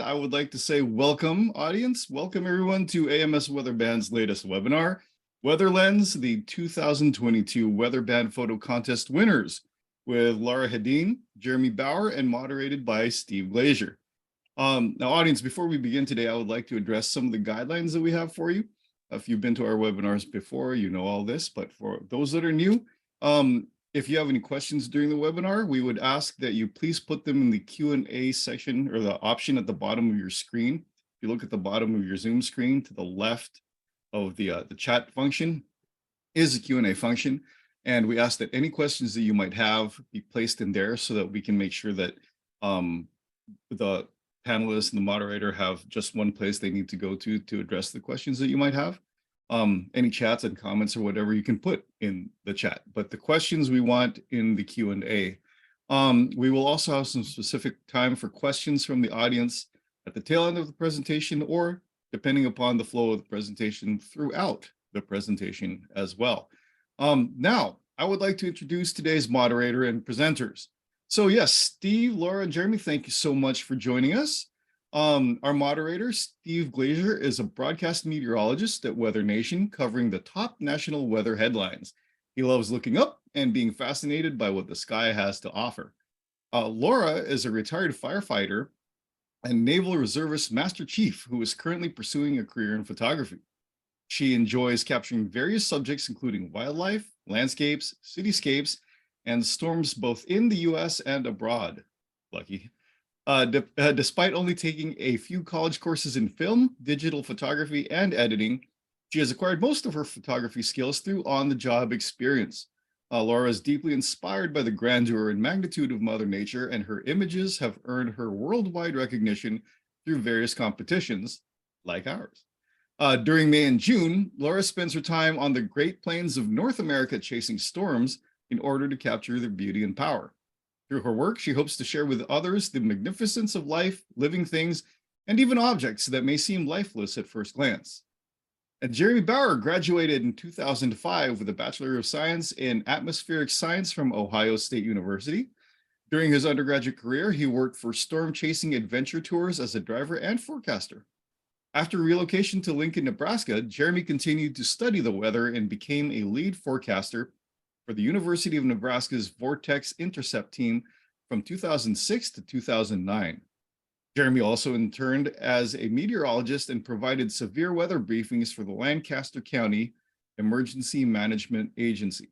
I would like to say welcome, audience. Welcome, everyone, to AMS Weatherband's latest webinar, Weather Lens, the 2022 Weatherband Photo Contest winners, with Laura Hedin, Jeremy Bauer, and moderated by Steve Glazier. Now, audience, before we begin today, I would like to address some of the guidelines that we have for you. If you've been to our webinars before, you know all this, but for those that are new, if you have any questions during the webinar, we would ask that you please put them in the Q&A section or the option at the bottom of your screen. If you look at the bottom of your Zoom screen to the left of the chat function is a Q&A function. And we ask that any questions that you might have be placed in there so that we can make sure that the panelists and the moderator have just one place they need to go to address the questions that you might have. Any chats and comments or whatever you can put in the chat, but the questions we want in the Q&A. We will also have some specific time for questions from the audience at the tail end of the presentation, or depending upon the flow of the presentation throughout the presentation as well. Now, I would like to introduce today's moderator and presenters. So yes, Steve, Laura, and Jeremy, thank you so much for joining us. Our moderator, Steve Glazier, is a broadcast meteorologist at Weather Nation, covering the top national weather headlines. He loves looking up and being fascinated by what the sky has to offer. Laura is a retired firefighter and Naval Reservist Master Chief who is currently pursuing a career in photography. She enjoys capturing various subjects, including wildlife, landscapes, cityscapes, and storms both in the US and abroad. Lucky. Despite only taking a few college courses in film, digital photography, and editing, she has acquired most of her photography skills through on-the-job experience. Laura is deeply inspired by the grandeur and magnitude of Mother Nature, and her images have earned her worldwide recognition through various competitions, like ours. During May and June, Laura spends her time on the Great Plains of North America chasing storms in order to capture their beauty and power. Through her work, she hopes to share with others the magnificence of life, living things, and even objects that may seem lifeless at first glance. And Jeremy Bauer graduated in 2005 with a Bachelor of Science in Atmospheric Science from Ohio State University. During his undergraduate career, he worked for Storm Chasing Adventure Tours as a driver and forecaster. After relocation to Lincoln, Nebraska, Jeremy continued to study the weather and became a lead forecaster for the University of Nebraska's Vortex Intercept team from 2006 to 2009. Jeremy also interned as a meteorologist and provided severe weather briefings for the Lancaster County Emergency Management Agency.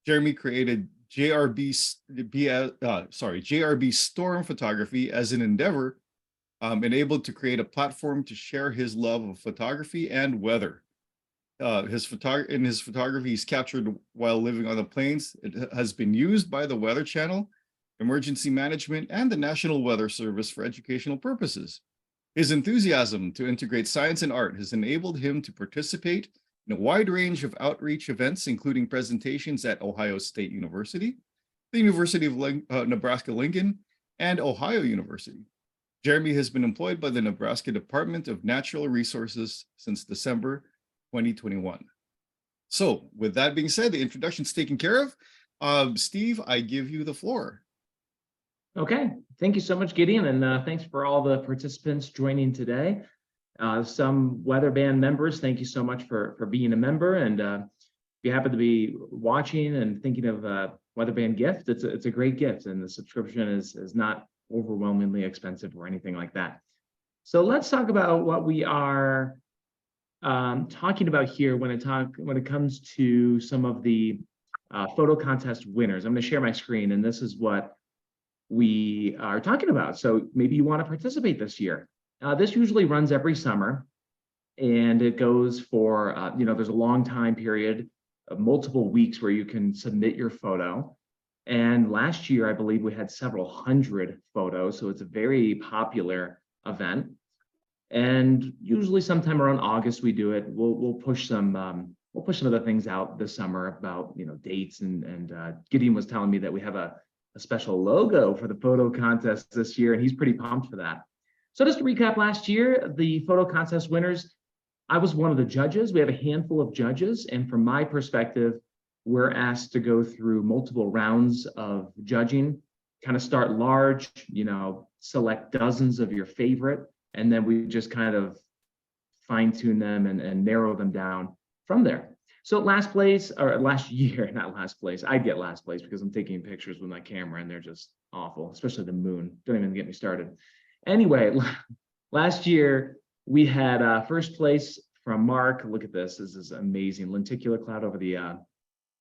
Jeremy created JRB Storm Photography as an endeavor enabled to create a platform to share his love of photography and weather. In his photography he's captured while living on the plains. It has been used by the Weather Channel, Emergency Management, and the National Weather Service for educational purposes. His enthusiasm to integrate science and art has enabled him to participate in a wide range of outreach events, including presentations at Ohio State University, the University of Nebraska-Lincoln, and Ohio University. Jeremy has been employed by the Nebraska Department of Natural Resources since December 2021. So with that being said, the introduction's taken care of. Steve, I give you the floor. Okay, thank you so much, Gideon, and thanks for all the participants joining today. Some Weatherband members, thank you so much for being a member, and if you happen to be watching and thinking of a Weatherband gift, it's a great gift, and the subscription is not overwhelmingly expensive or anything like that. So let's talk about what we are talking about here when it comes to some of the photo contest winners. I'm going to share my screen, and this is what we are talking about. So maybe you want to participate this year. This usually runs every summer, and it goes for, there's a long time period of multiple weeks where you can submit your photo. And last year, I believe we had several hundred photos, so it's a very popular event. And usually sometime around August we do it. We'll push some other things out this summer about dates, and Gideon was telling me that we have a special logo for the photo contest this year, and he's pretty pumped for that. So just to recap last year, the photo contest winners, I was one of the judges. We have a handful of judges, and from my perspective, we're asked to go through multiple rounds of judging kind of start large, select dozens of your favorite, and then we just kind of fine tune them and narrow them down from there. So last place, or last year, not last place. I get last place because I'm taking pictures with my camera and they're just awful, especially the moon. Don't even get me started. Anyway, last year we had first place from Mark. Look at this. This is amazing. Lenticular cloud over the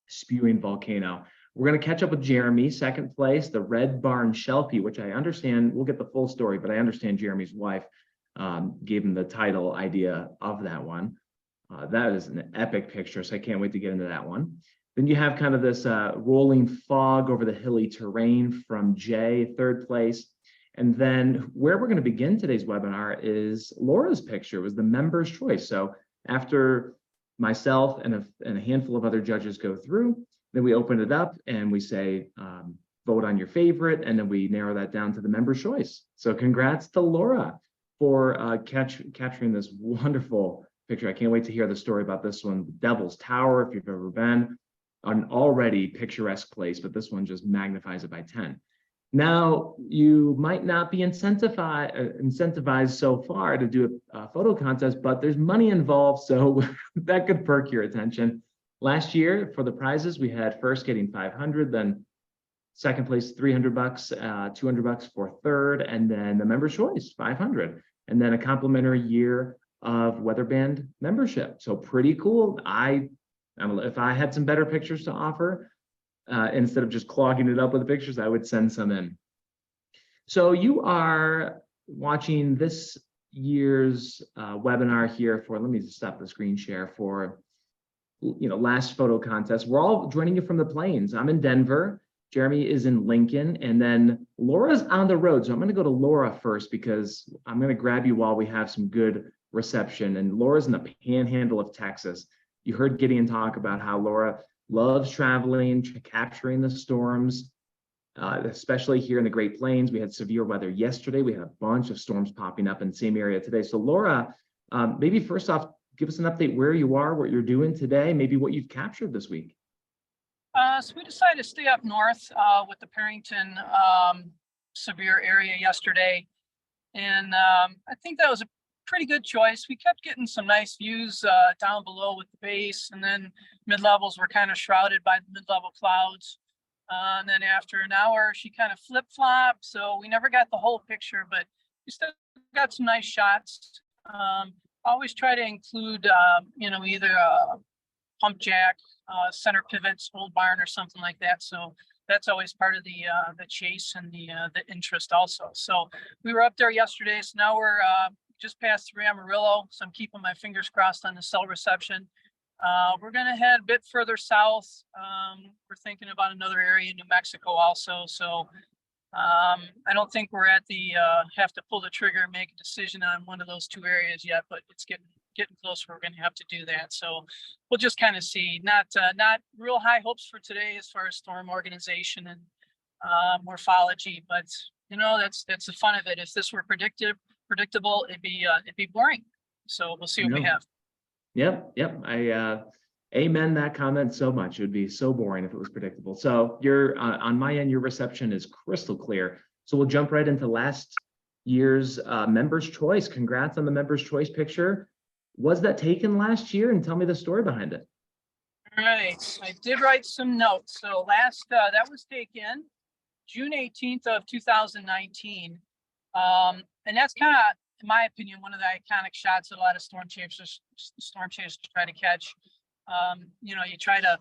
spewing volcano. We're going to catch up with Jeremy, second place, the Red Barn Shelfie, which I understand, we'll get the full story, but I understand Jeremy's wife gave him the title idea of that one. That is an epic picture, so I can't wait to get into that one. Then you have kind of this rolling fog over the hilly terrain from Jay, third place. And then where we're going to begin today's webinar is Laura's picture. It was the member's choice. So after myself and a handful of other judges go through, then we open it up and we say, vote on your favorite, and then we narrow that down to the member's choice. So congrats to Laura for capturing this wonderful picture. I can't wait to hear the story about this one. Devil's Tower, if you've ever been, an already picturesque place, but this one just magnifies it by 10. Now, you might not be incentivized so far to do a photo contest, but there's money involved, so that could perk your attention. Last year, for the prizes, we had first getting 500, then second place $300, $200 for third, and then the member's choice 500, and then a complimentary year of Weatherband membership. So pretty cool. If I had some better pictures to offer, instead of just clogging it up with the pictures, I would send some in. So you are watching this year's webinar here for, let me just stop the screen share for, last photo contest. We're all joining you from the plains. I'm in Denver. Jeremy is in Lincoln, and then Laura's on the road. So I'm going to go to Laura first because I'm going to grab you while we have some good reception. And Laura's in the panhandle of Texas. You heard Gideon talk about how Laura loves traveling, capturing the storms, especially here in the Great Plains. We had severe weather yesterday. We had a bunch of storms popping up in the same area today. So Laura, maybe first off, give us an update where you are, what you're doing today, maybe what you've captured this week. So we decided to stay up north with the Perrington severe area yesterday. And I think that was a pretty good choice. We kept getting some nice views down below with the base, and then mid-levels were kind of shrouded by the mid-level clouds. And then after an hour, she kind of flip-flopped. So we never got the whole picture, but we still got some nice shots. Always try to include, either a pump jack, center pivots, old barn, or something like that. So that's always part of the chase and the interest also. So we were up there yesterday. So now we're just past through Amarillo. So I'm keeping my fingers crossed on the cell reception. We're going to head a bit further south. We're thinking about another area in New Mexico also. So I don't think we're at the have to pull the trigger and make a decision on one of those two areas yet, but it's getting closer. We're going to have to do that. So we'll just kind of see. Not real high hopes for today as far as storm organization and morphology, but that's the fun of it. If this were predictable, it'd be boring. So we'll see what we have. Yep. I amen that comment so much. It would be so boring if it was predictable. So you're on my end, your reception is crystal clear. So we'll jump right into last year's member's choice. Congrats on the member's choice picture. Was that taken last year? And tell me the story behind it. All right. I did write some notes. So that was taken June 18th of 2019. And that's kind of, in my opinion, one of the iconic shots that a lot of storm chasers try to catch. You try to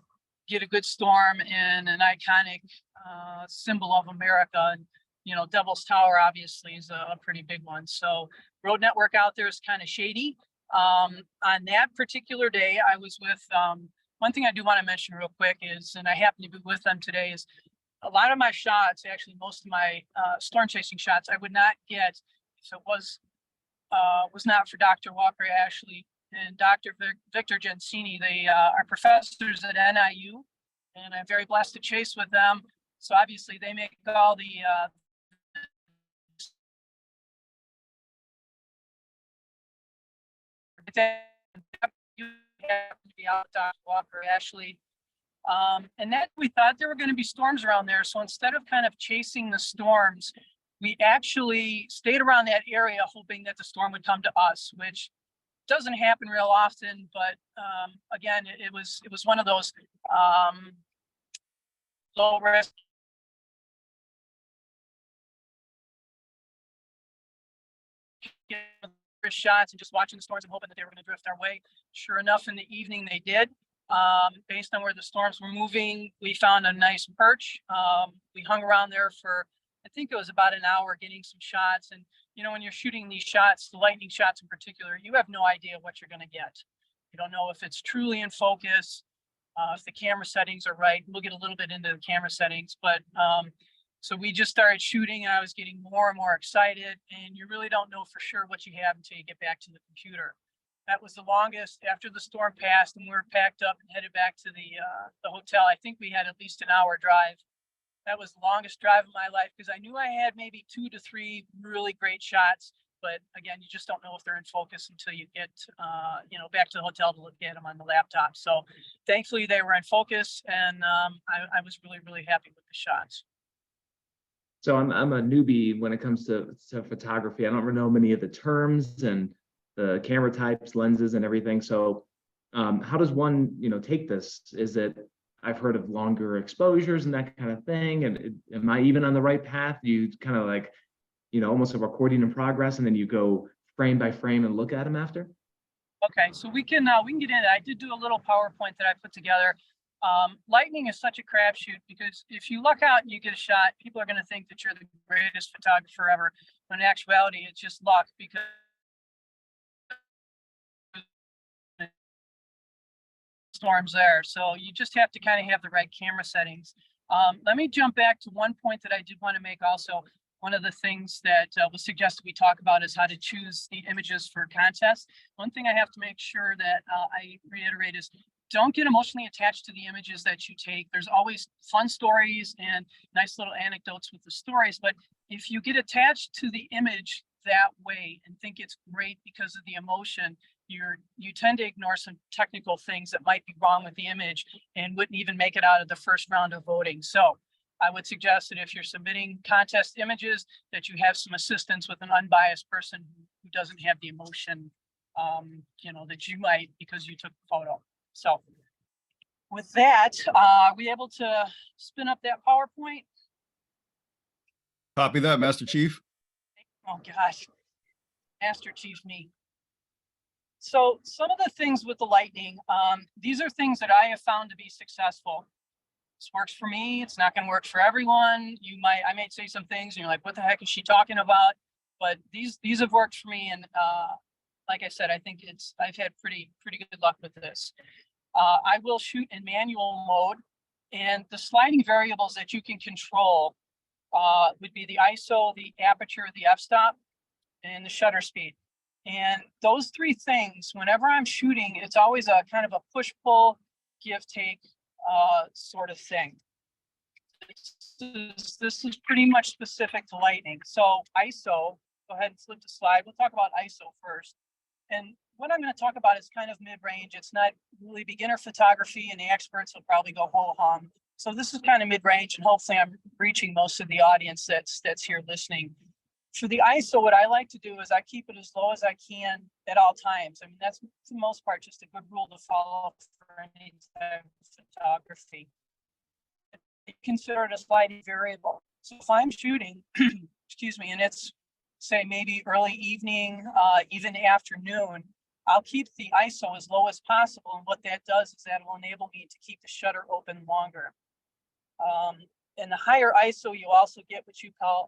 get a good storm in an iconic symbol of America. And, Devil's Tower obviously is a pretty big one. So road network out there is kind of shady. On that particular day, I was with, one thing I do want to mention real quick is, and I happen to be with them today, is a lot of my shots, actually most of my storm chasing shots, I would not get if it was not for Dr. Walker Ashley and Dr. Victor Gensini. They are professors at NIU, and I'm very blessed to chase with them. So obviously they make all the you have to be out, Dr. Walker Ashley. And that we thought there were going to be storms around there. So instead of kind of chasing the storms, we actually stayed around that area hoping that the storm would come to us, which doesn't happen real often. But again, it was one of those low risk shots and just watching the storms and hoping that they were going to drift our way. Sure enough, in the evening they did. Based on where the storms were moving, we found a nice perch. We hung around there for, I think it was about an hour, getting some shots. And you know, when you're shooting these shots, the lightning shots in particular, you have no idea what you're going to get. You don't know if it's truly in focus, if the camera settings are right. We'll get a little bit into the camera settings, but so we just started shooting and I was getting more and more excited, and you really don't know for sure what you have until you get back to the computer. That was the longest after the storm passed and we were packed up and headed back to the hotel. I think we had at least an hour drive. That was the longest drive of my life because I knew I had maybe 2 to 3 really great shots. But again, you just don't know if they're in focus until you get, you know, back to the hotel to look at them on the laptop. So thankfully they were in focus, and I was really, really happy with the shots. So I'm a newbie when it comes to photography. I don't know many of the terms and the camera types, lenses, and everything. So how does one, you know, take this? Is it, I've heard of longer exposures and that kind of thing. And am I even on the right path? You kind of like, you know, almost a recording in progress, and then you go frame by frame and look at them after? Okay, so we can get into it. I did do a little PowerPoint that I put together. Lightning is such a crapshoot because if you luck out and you get a shot, people are going to think that you're the greatest photographer ever. When in actuality, it's just luck because storms there. So you just have to kind of have the right camera settings. Let me jump back to one point that I did want to make also. One of the things that was suggested we talk about is how to choose the images for contests. One thing I have to make sure that I reiterate is don't get emotionally attached to the images that you take. There's always fun stories and nice little anecdotes with the stories, but if you get attached to the image that way and think it's great because of the emotion, you tend to ignore some technical things that might be wrong with the image and wouldn't even make it out of the first round of voting. So I would suggest that if you're submitting contest images, that you have some assistance with an unbiased person who doesn't have the emotion, you know, that you might because you took the photo. So with that, are we able to spin up that PowerPoint? Copy that, Master Chief. Oh gosh, Master Chief me. So some of the things with the lightning, these are things that I have found to be successful. This works for me. It's not going to work for everyone. I might say some things and you're like, what the heck is she talking about? But these have worked for me. And like I said, I think I've had pretty good luck with this. I will shoot in manual mode, and the sliding variables that you can control would be the ISO, the aperture, the f-stop, and the shutter speed. And those 3 things, whenever I'm shooting, it's always a kind of a push-pull, give-take sort of thing. This is pretty much specific to lightning. So ISO, go ahead and flip the slide. We'll talk about ISO first. And what I'm going to talk about is kind of mid-range. It's not really beginner photography, and the experts will probably go ho-hum. So this is kind of mid-range, and hopefully I'm reaching most of the audience that's here listening. For the ISO, what I like to do is I keep it as low as I can at all times. I mean, that's for the most part just a good rule to follow for any type of photography. Consider it a sliding variable. So if I'm shooting, excuse me, and it's say maybe early evening, even afternoon, I'll keep the ISO as low as possible. And what that does is that will enable me to keep the shutter open longer. In the higher ISO, you also get what you call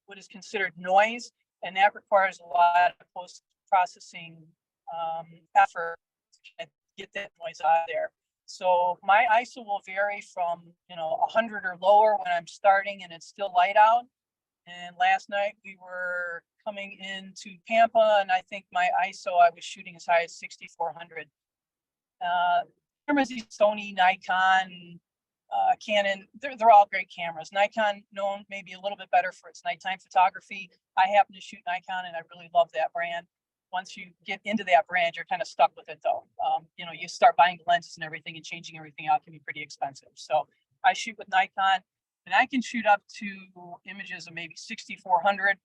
what is considered noise, and that requires a lot of post-processing effort to get that noise out of there. So my ISO will vary from 100 or lower when I'm starting and it's still light out. And last night we were coming into Pampa, and I think my ISO I was shooting as high as 6,400. Cameras, Sony, Nikon, Canon, they're all great cameras. Nikon known maybe a little bit better for its nighttime photography. I happen to shoot Nikon and I really love that brand. once you get into that brand, you're kind of stuck with it though. You know, you start buying lenses and everything and changing everything out can be pretty expensive. So I shoot with Nikon, and I can shoot up to images of maybe 6,400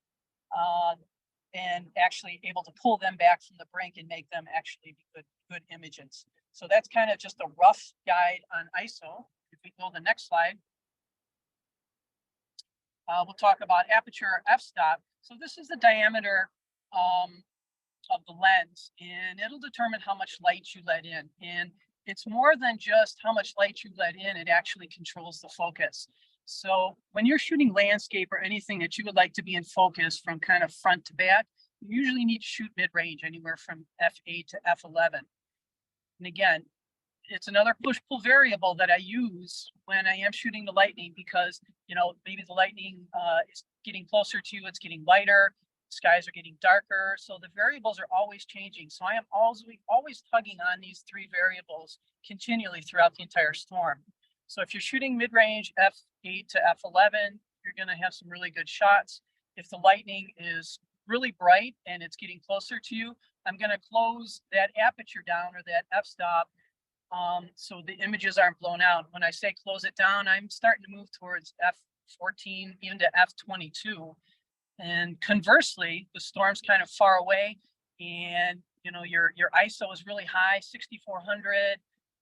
and actually able to pull them back from the brink and make them actually be good images. So that's kind of just a rough guide on ISO. If we go to the next slide, we'll talk about aperture f-stop. So this is the diameter of the lens, and it'll determine how much light you let in. And it's more than just how much light you let in, it actually controls the focus. So when you're shooting landscape or anything that you would like to be in focus from kind of front to back, you usually need to shoot mid-range, anywhere from f8 to f11. And again, it's another push-pull variable that I use when I am shooting the lightning, because, you know, maybe the lightning is getting closer to you, it's getting lighter, skies are getting darker. So the variables are always changing. So I am always tugging on these three variables continually throughout the entire storm. So if you're shooting mid-range f8 to f11, you're going to have some really good shots. If the lightning is really bright and it's getting closer to you, I'm going to close that aperture down, or that f-stop, so the images aren't blown out. When I say close it down, I'm starting to move towards f14, even to f22. And conversely, the storm's kind of far away, and you know your ISO is really high, 6,400.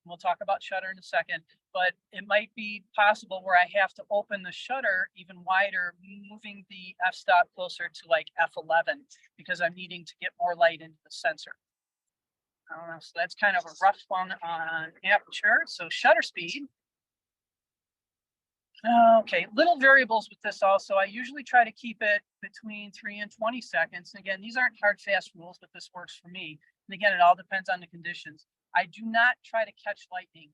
We'll talk about shutter in a second, but it might be possible where I have to open the shutter even wider, moving the f-stop closer to like f11, because I'm needing to get more light into the sensor. So that's kind of a rough one on aperture. So shutter speed. Okay, little variables with this also. I usually try to keep it between 3 and 20 seconds. Again, these aren't hard, fast rules, but this works for me. And again, it all depends on the conditions. I do not try to catch lightning.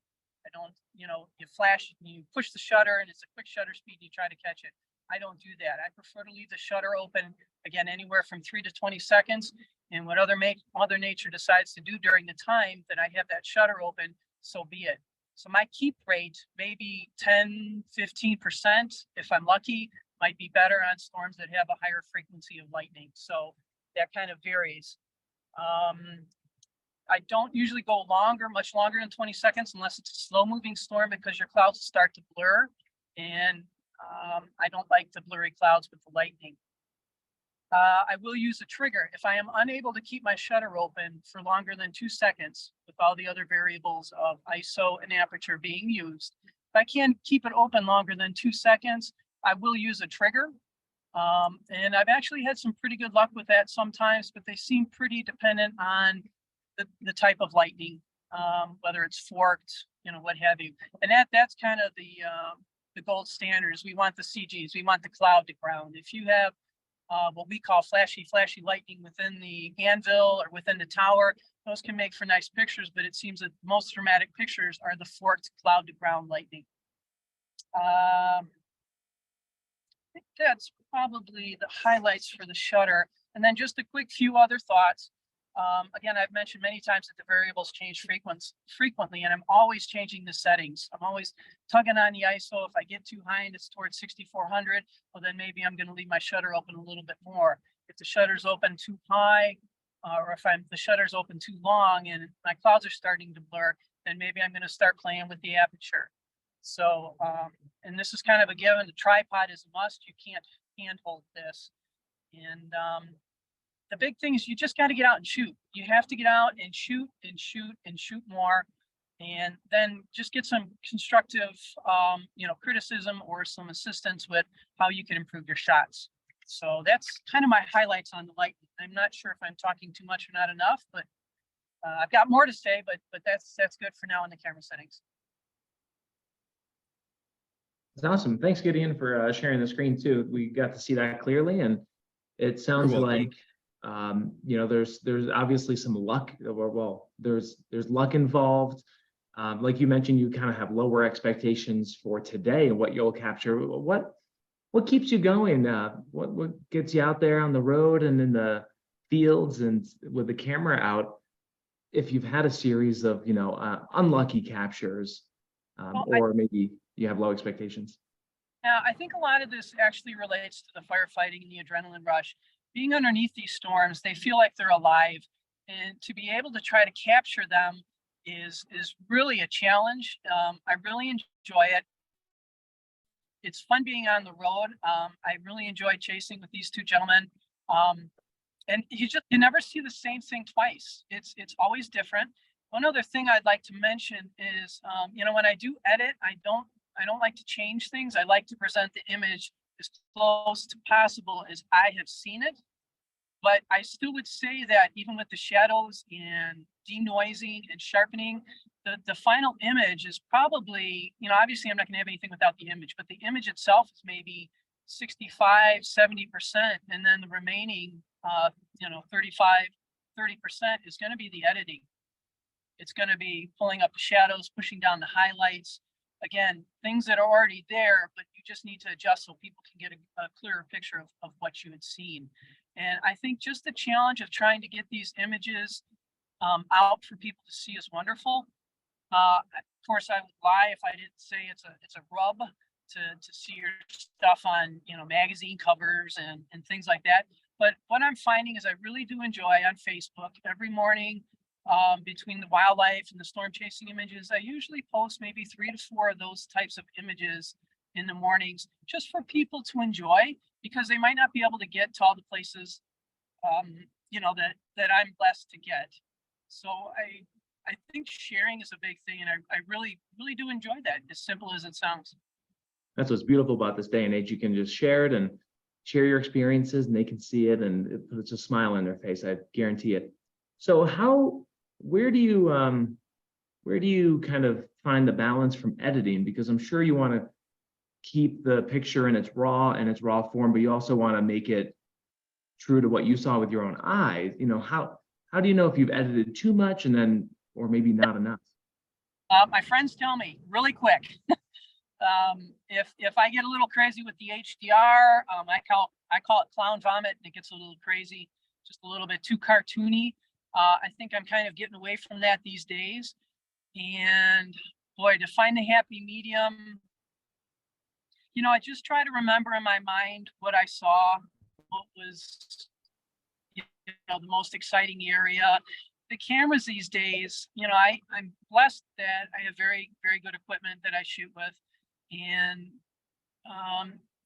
I don't, you know, you flash, you push the shutter and it's a quick shutter speed, and you try to catch it. I don't do that. I prefer to leave the shutter open, again, anywhere from 3 to 20 seconds. And what Mother Nature decides to do during the time that I have that shutter open, so be it. So my keep rate, maybe 10, 15%, if I'm lucky, might be better on storms that have a higher frequency of lightning. So that kind of varies. I don't usually go much longer than 20 seconds, unless it's a slow moving storm, because your clouds start to blur. And I don't like the blurry clouds with the lightning. I will use a trigger if I am unable to keep my shutter open for longer than 2 seconds, with all the other variables of ISO and aperture being used. If I can't keep it open longer than 2 seconds, I will use a trigger. And I've actually had some pretty good luck with that sometimes, but they seem pretty dependent on the type of lightning, whether it's forked, you know, what have you. And that's kind of the gold standards. We want the CGs, we want the cloud to ground. If you have what we call flashy lightning within the anvil or within the tower, those can make for nice pictures, but it seems that most dramatic pictures are the forked cloud to ground lightning. I think that's probably the highlights for the shutter. And then just a quick few other thoughts. Again, I've mentioned many times that the variables change frequently, and I'm always changing the settings. I'm always tugging on the ISO. If I get too high and it's towards 6,400, well, then maybe I'm going to leave my shutter open a little bit more. If the shutter's open too high, or if the shutter's open too long and my clouds are starting to blur, then maybe I'm going to start playing with the aperture. So, and this is kind of a given. The tripod is a must. You can't handhold this. And the big thing is you just got to get out and shoot. You have to get out and shoot and shoot and shoot more, and then just get some constructive, you know, criticism or some assistance with how you can improve your shots. So that's kind of my highlights on the lightning. I'm not sure if I'm talking too much or not enough, but I've got more to say. But that's good for now in the camera settings. That's awesome. Thanks, Gideon, for sharing the screen too. We got to see that clearly, and it sounds like you know, there's obviously some luck. Well, there's luck involved. Like you mentioned, you kind of have lower expectations for today and what you'll capture. What keeps you going? What gets you out there on the road and in the fields and with the camera out? If you've had a series of, you know, unlucky captures, or maybe you have low expectations. Yeah, I think a lot of this actually relates to the firefighting and the adrenaline rush. being underneath these storms, they feel like they're alive, and to be able to try to capture them is really a challenge. I really enjoy it. It's fun being on the road. I really enjoy chasing with these two gentlemen. And you never see the same thing twice. It's always different. One other thing I'd like to mention is, when I do edit, I don't like to change things. I like to present the image as close to possible as I have seen it. But I still would say that even with the shadows and denoising and sharpening, the final image is probably, obviously I'm not going to have anything without the image, but the image itself is maybe 65, 70%. And then the remaining, 35, 30% is going to be the editing. It's going to be pulling up the shadows, pushing down the highlights. Again, things that are already there, but you just need to adjust so people can get a clearer picture of what you had seen. And I think just the challenge of trying to get these images out for people to see is wonderful. Of course, I would lie if I didn't say it's a rub to see your stuff on magazine covers and things like that. But what I'm finding is I really do enjoy on Facebook every morning. Between the wildlife and the storm chasing images, I usually post maybe 3 to 4 of those types of images in the mornings, just for people to enjoy, because they might not be able to get to all the places, that I'm blessed to get. So I think sharing is a big thing, and I really, really do enjoy that, as simple as it sounds. That's what's beautiful about this day and age. You can just share it and share your experiences, and they can see it, and it puts a smile on their face. I guarantee it. So where do you kind of find the balance from editing? Because I'm sure you want to keep the picture in its raw form, but you also want to make it true to what you saw with your own eyes. How do you know if you've edited too much or maybe not enough? My friends tell me really quick. If I get a little crazy with the HDR, I call it clown vomit, and it gets a little crazy, just a little bit too cartoony. I think I'm kind of getting away from that these days. And boy, to find the happy medium, I just try to remember in my mind what I saw, what was, the most exciting area. The cameras these days, I'm blessed that I have very, very good equipment that I shoot with. And,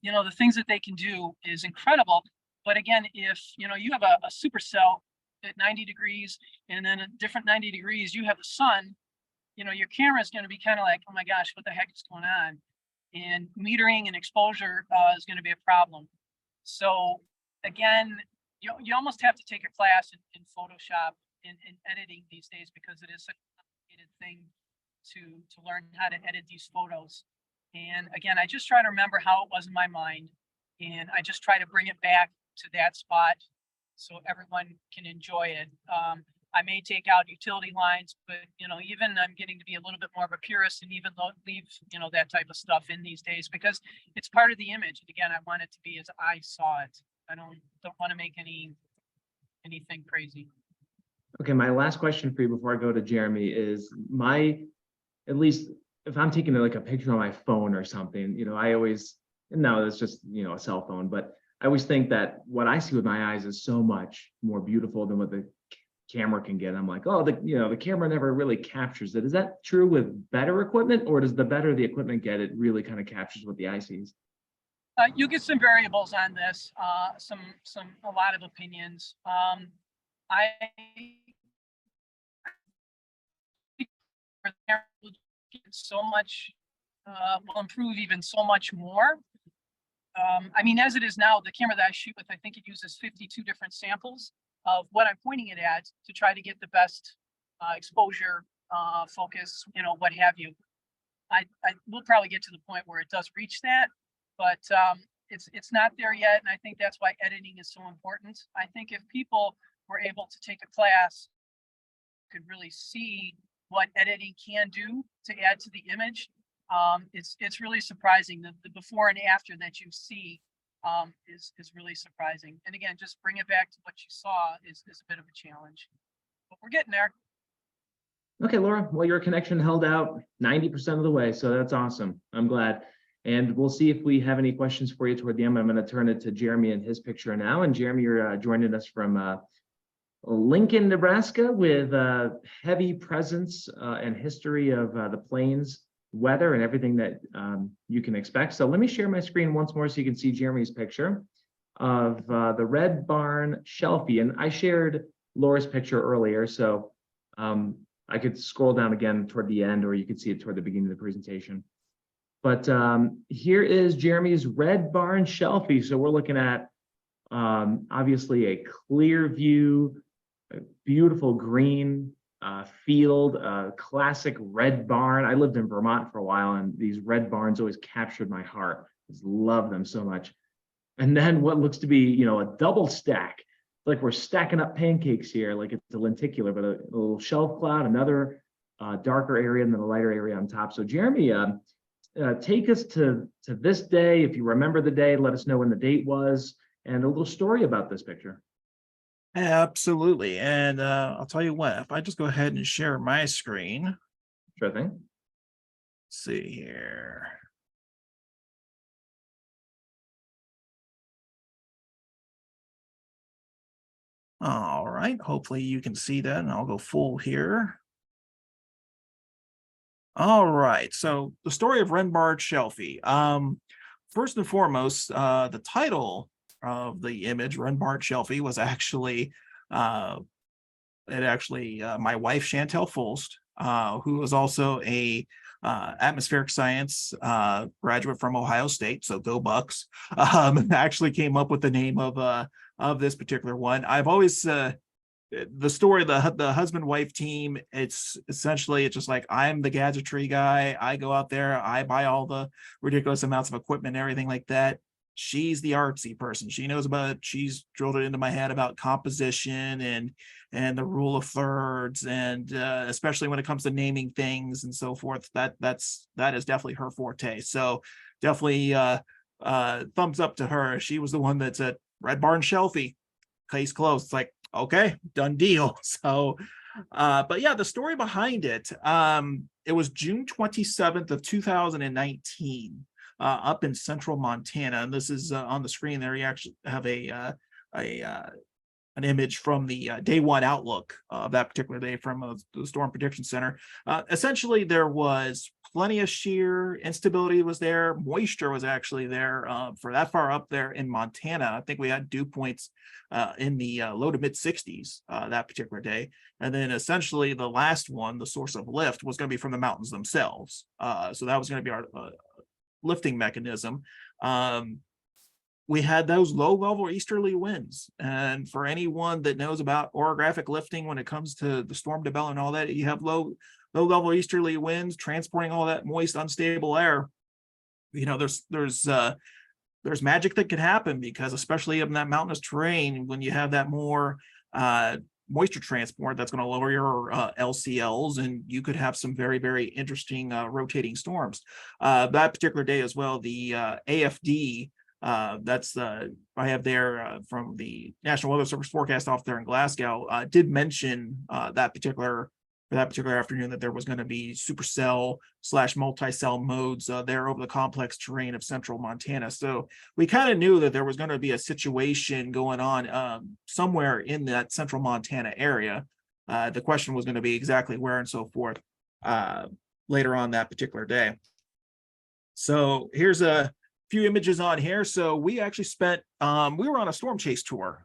the things that they can do is incredible. But again, if, you have a supercell at 90 degrees, and then a different 90 degrees, you have the sun, your camera is going to be kind of like, oh my gosh, what the heck is going on? And metering and exposure is going to be a problem. So again, you almost have to take a class in Photoshop in editing these days, because it is such a complicated thing to learn how to edit these photos. And again, I just try to remember how it was in my mind, and I just try to bring it back to that spot so everyone can enjoy it. I may take out utility lines, but even I'm getting to be a little bit more of a purist, and even leave that type of stuff in these days, because it's part of the image. And again, I want it to be as I saw it. I don't want to make anything crazy. Okay, my last question for you before I go to Jeremy is at least if I'm taking like a picture on my phone or something, it's just, a cell phone, but I always think that what I see with my eyes is so much more beautiful than what the camera can get. I'm like, oh, the camera never really captures it. Is that true with better equipment, or does the better the equipment get, it really kind of captures what the eye sees? You get some variables on this, a lot of opinions. So much will improve even so much more. As it is now, the camera that I shoot with, I think it uses 52 different samples of what I'm pointing it at to try to get the best exposure, focus, what have you. I will probably get to the point where it does reach that, but it's not there yet. And I think that's why editing is so important. I think if people were able to take a class, could really see what editing can do to add to the image. It's really surprising. The before and after that you see is really surprising. And again, just bring it back to what you saw is a bit of a challenge, but we're getting there. Okay, Laura, well, your connection held out 90% of the way, so that's awesome. I'm glad. And we'll see if we have any questions for you toward the end. I'm going to turn it to Jeremy and his picture now. And Jeremy, you're joining us from Lincoln, Nebraska, with a heavy presence and history of the plains weather and everything that you can expect. So let me share my screen once more so you can see Jeremy's picture of the Red Barn Shelfie. And I shared Laura's picture earlier, so I could scroll down again toward the end, or you could see it toward the beginning of the presentation. But here is Jeremy's Red Barn Shelfie. So we're looking at obviously a clear view, a beautiful green field, classic red barn. I lived in Vermont for a while, and these red barns always captured my heart. I just love them so much. And then what looks to be, a double stack, like we're stacking up pancakes here, like it's a lenticular, but a little shelf cloud, another darker area, and then a lighter area on top. So Jeremy, take us to this day. If you remember the day, let us know when the date was, and a little story about this picture. Absolutely. And I'll tell you what, if I just go ahead and share my screen. Sure thing. Let's see here. All right, hopefully you can see that, and I'll go full here. All right, so the story of Red Barn Shelfie. First and foremost, the title of the image, Red Barn Shelfie, was actually my wife Chantel Fulst, who was also a atmospheric science graduate from Ohio State, so go Bucks. Actually came up with the name of this particular one. I've always the story, the husband-wife team, it's just like, I'm the gadgetry guy. I go out there, I buy all the ridiculous amounts of equipment and everything like that. She's the artsy person. She's drilled it into my head about composition and the rule of thirds, and especially when it comes to naming things and so forth. That is definitely her forte. So definitely thumbs up to her. She was the one that said Red Barn Shelfie, case closed. It's like, okay, done deal. So but yeah, the story behind it, it was June 27th of 2019. Up in central Montana, and this is on the screen there. You actually have an image from the day one outlook of that particular day from the Storm Prediction Center. Essentially, there was plenty of shear, instability was there, moisture was actually there for that far up there in Montana. I think we had dew points in the low to mid 60s that particular day. And then essentially the last one, the source of lift, was going to be from the mountains themselves. So that was going to be our lifting mechanism. We had those low-level easterly winds, and for anyone that knows about orographic lifting when it comes to the storm development and all that, you have low-level easterly winds transporting all that moist, unstable air. There's magic that can happen, because especially in that mountainous terrain, when you have that more moisture transport, that's going to lower your LCLs, and you could have some very, very interesting rotating storms. That particular day as well, the AFD, that's I have there from the National Weather Service forecast off there in Glasgow, did mention that particular afternoon that there was going to be supercell / multi-cell modes there over the complex terrain of central Montana. So we kind of knew that there was going to be a situation going on somewhere in that central Montana area. The question was going to be exactly where and so forth later on that particular day. So here's a few images on here. So we actually spent, we were on a storm chase tour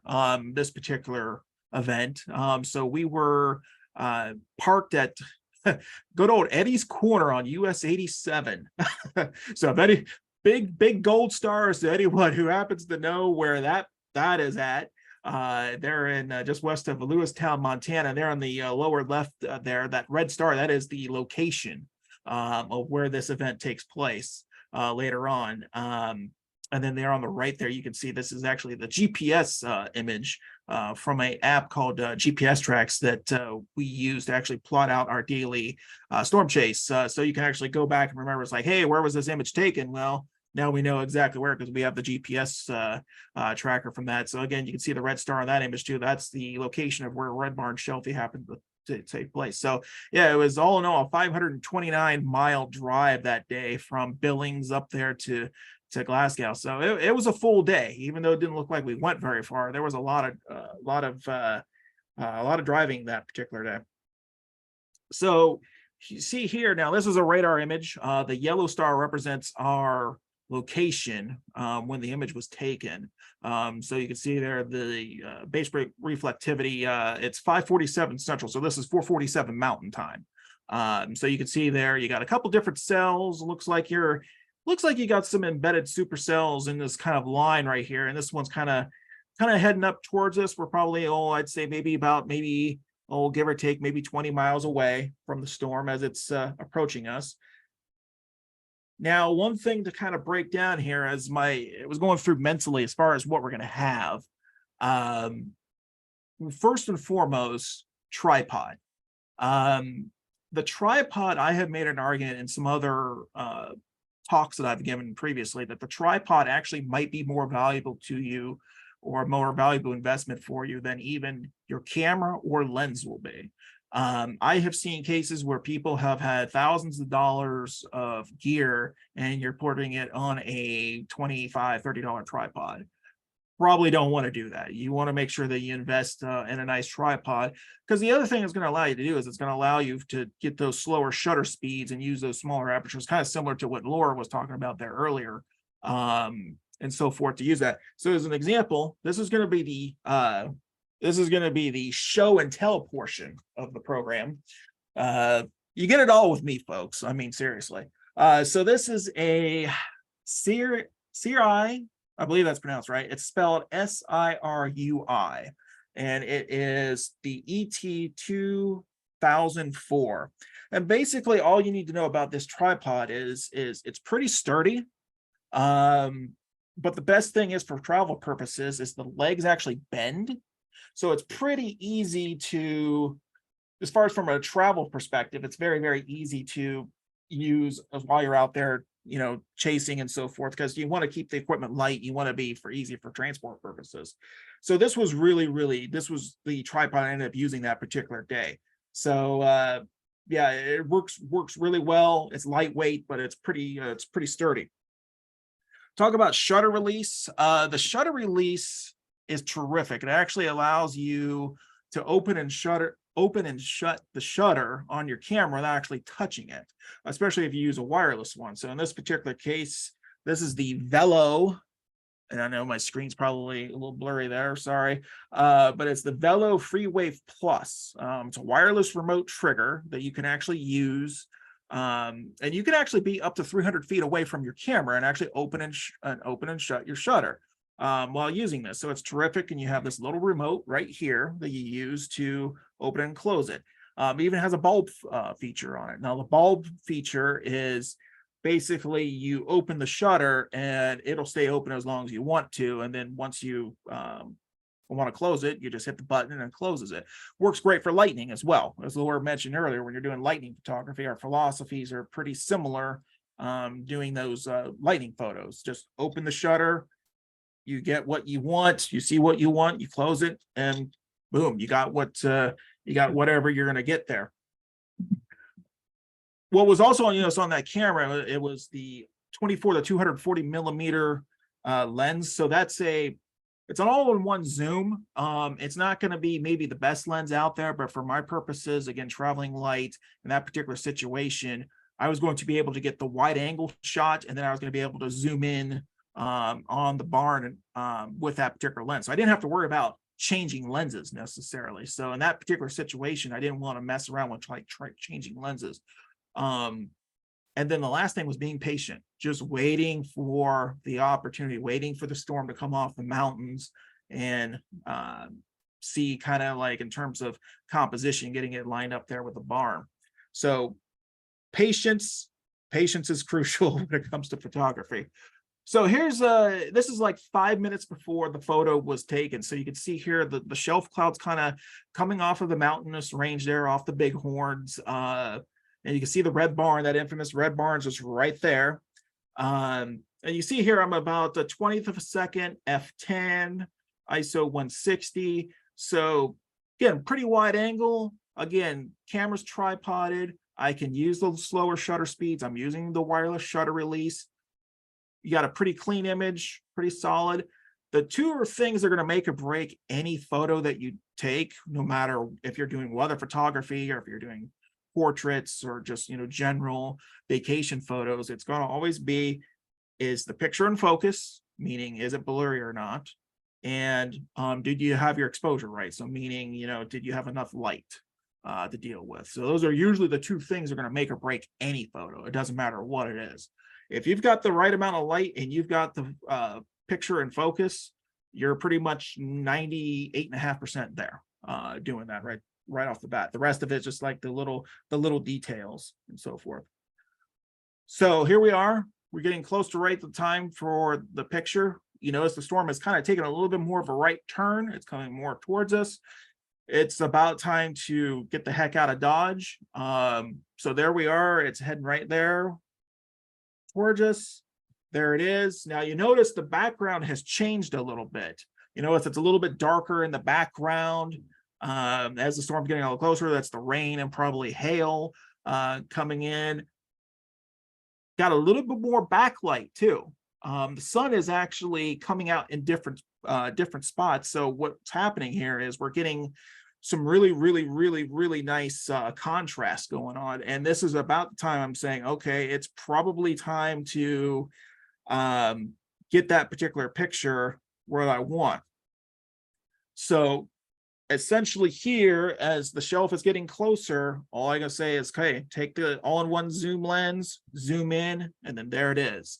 this particular event. So we were parked at good old Eddie's Corner on US 87. So if any big gold stars to anyone who happens to know where that is at, they're in just west of Lewistown, Montana. They're on the lower left there. That red star, that is the location of where this event takes place later on. And then there on the right there, you can see this is actually the GPS image from an app called GPS Tracks that we use to actually plot out our daily storm chase. So you can actually go back and remember, it's like, hey, where was this image taken? Well, now we know exactly where, because we have the GPS tracker from that. So again, you can see the red star on that image too. That's the location of where Red Barn Shelfie happened to take place. So yeah, it was all in all a 529-mile drive that day from Billings up there to Glasgow. So it was a full day, even though it didn't look like we went very far. There was a lot of driving that particular day. So you see here now, this is a radar image. The yellow star represents our location when the image was taken. So you can see there the base rate reflectivity. It's 5:47 Central, so this is 4:47 Mountain Time. So you can see there you got a couple different cells. Looks like you got some embedded supercells in this kind of line right here, and this one's kind of heading up towards us. We're probably, I'd say maybe give or take, maybe 20 miles away from the storm as it's approaching us. Now, one thing to kind of break down here as it was going through mentally as far as what we're going to have. First and foremost, tripod. The tripod, I have made an argument in some other talks that I've given previously that the tripod actually might be more valuable to you or a more valuable investment for you than even your camera or lens will be. I have seen cases where people have had thousands of dollars of gear and you're putting it on a $25, $30 tripod. Probably don't want to do that. You want to make sure that you invest in a nice tripod, because the other thing it's going to allow you to do is it's going to allow you to get those slower shutter speeds and use those smaller apertures, kind of similar to what Laura was talking about there earlier, and so forth, to use that. So as an example, this is going to be the show and tell portion of the program. You get it all with me, folks. I mean, seriously. So this is a Sirui. I believe that's pronounced right. It's spelled SIRUI, and it is the ET2004. And basically, all you need to know about this tripod is it's pretty sturdy. But the best thing is for travel purposes is the legs actually bend. So it's pretty easy to, as far as from a travel perspective, it's very, very easy to use while you're out there, chasing and so forth, because you want to keep the equipment light. You want to be easy for transport purposes. So this was this was the tripod I ended up using that particular day. So yeah, it works really well. It's lightweight, but it's pretty sturdy. Talk about shutter release. The shutter release is terrific. It actually allows you to open and shut the shutter on your camera without actually touching it, especially if you use a wireless one. So in this particular case, this is the Velo, and I know my screen's probably a little blurry there, sorry, but it's the Velo FreeWave Plus. It's a wireless remote trigger that you can actually use, and you can actually be up to 300 feet away from your camera and actually open and shut your shutter while using this. So it's terrific. And you have this little remote right here that you use to open and close it. It even has a bulb feature on it. Now the bulb feature is basically you open the shutter and it'll stay open as long as you want to. And then once you want to close it, you just hit the button and it closes it. Works great for lightning as well. As Laura mentioned earlier, when you're doing lightning photography, our philosophies are pretty similar doing those lightning photos. Just open the shutter, you get what you want, you see what you want, you close it, and boom, you got whatever you're going to get there. What was also on on that camera, it was the 24 to 240 millimeter lens. So it's an all-in-one zoom. It's not going to be maybe the best lens out there, but for my purposes, again, traveling light in that particular situation, I was going to be able to get the wide angle shot, and then I was going to be able to zoom in on the barn with that particular lens. So I didn't have to worry about changing lenses necessarily. So in that particular situation, I didn't want to mess around with changing lenses. And then the last thing was being patient, just waiting for the opportunity, waiting for the storm to come off the mountains and see kind of like in terms of composition, getting it lined up there with the barn. So patience is crucial when it comes to photography. So here's this is like 5 minutes before the photo was taken. So you can see here the shelf clouds kind of coming off of the mountainous range there, off the Bighorns. And you can see the red barn, that infamous red barn is just right there. And you see here, I'm about a 20th of a second, f10, ISO 160. So again, pretty wide angle, again, camera's tripoded. I can use the slower shutter speeds. I'm using the wireless shutter release. You got a pretty clean image, pretty solid. The two things that are going to make or break any photo that you take, no matter if you're doing weather photography or if you're doing portraits or just, general vacation photos, it's going to always be, is the picture in focus, meaning is it blurry or not? And did you have your exposure right? So meaning, did you have enough light to deal with? So those are usually the two things that are going to make or break any photo. It doesn't matter what it is. If you've got the right amount of light and you've got the picture in focus, you're pretty much 98.5% there doing that right off the bat. The rest of it's just like the little details and so forth. So here we are. We're getting close to right the time for the picture. You notice the storm is kind of taking a little bit more of a right turn. It's coming more towards us. It's about time to get the heck out of Dodge. So there we are. It's heading right there towards us. There it is. Now you notice the background has changed a little bit. You notice it's a little bit darker in the background. As the storm's getting a little closer, that's the rain and probably hail coming in. Got a little bit more backlight too. The sun is actually coming out in different spots. So what's happening here is we're getting some really nice contrast going on. And this is about the time I'm saying, okay, it's probably time to get that particular picture where I want. So essentially here, as the shelf is getting closer, all I gotta say is, okay, take the all-in-one zoom lens, zoom in, and then there it is.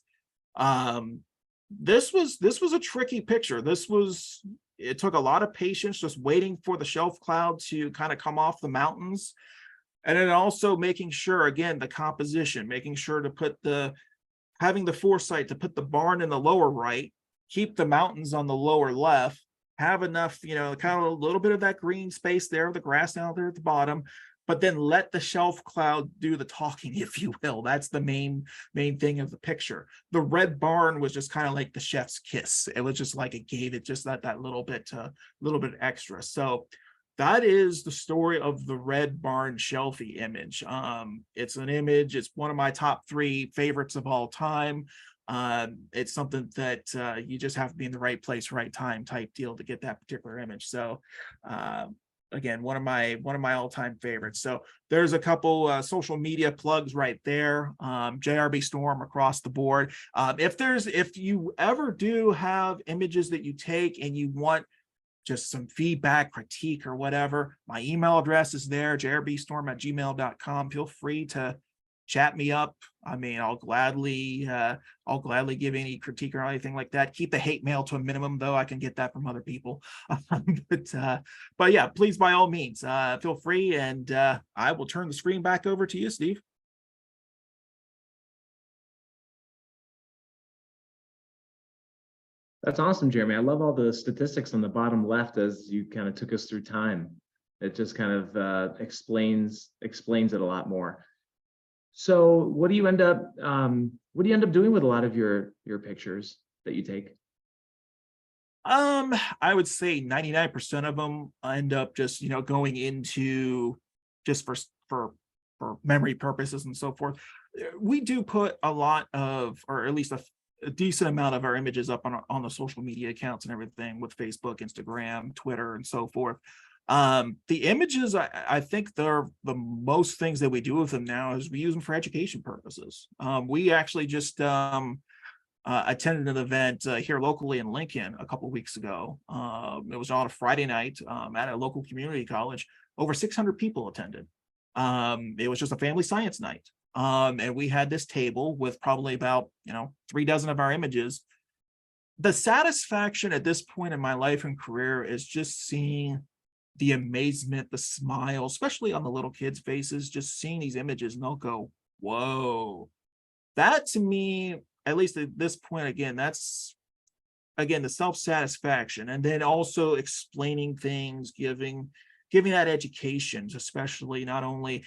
This was a tricky picture. It took a lot of patience just waiting for the shelf cloud to kind of come off the mountains. And then also making sure, again, the composition, making sure to having the foresight to put the barn in the lower right, keep the mountains on the lower left, have enough, kind of a little bit of that green space there, the grass down there at the bottom, but then let the shelf cloud do the talking, if you will. That's the main thing of the picture. The red barn was just kind of like the chef's kiss. It was just like it gave it just that little bit extra. So that is the story of the red barn shelfie image. It's an image. It's one of my top 3 favorites of all time. It's something that you just have to be in the right place, right time type deal to get that particular image. So again, one of my all-time favorites. So there's a couple social media plugs right there. JRB Storm across the board. If you ever do have images that you take and you want just some feedback, critique, or whatever, my email address is there, jrbstorm@gmail.com. Feel free to chat me up. I mean, I'll gladly give any critique or anything like that. Keep the hate mail to a minimum, though. I can get that from other people. But yeah, please, by all means, feel free, and I will turn the screen back over to you, Steve. That's awesome, Jeremy. I love all the statistics on the bottom left as you kind of took us through time. It just kind of explains it a lot more. So what do you end up doing with a lot of your pictures that you take? I would say 99% of them end up just, going into just for memory purposes and so forth. We do put a lot of, or at least a decent amount of our images up on the social media accounts and everything with Facebook, Instagram, Twitter, and so forth. The images, I think they're the most things that we do with them now is we use them for education purposes. We actually just attended an event here locally in Lincoln a couple of weeks ago. It was on a Friday night at a local community college. Over 600 people attended. It was just a family science night. And we had this table with probably about, 3 dozen of our images. The satisfaction at this point in my life and career is just seeing the amazement, the smile, especially on the little kids' faces, just seeing these images and they'll go, whoa. That to me, at least at this point, again, that's the self-satisfaction. And then also explaining things, giving that education, especially not only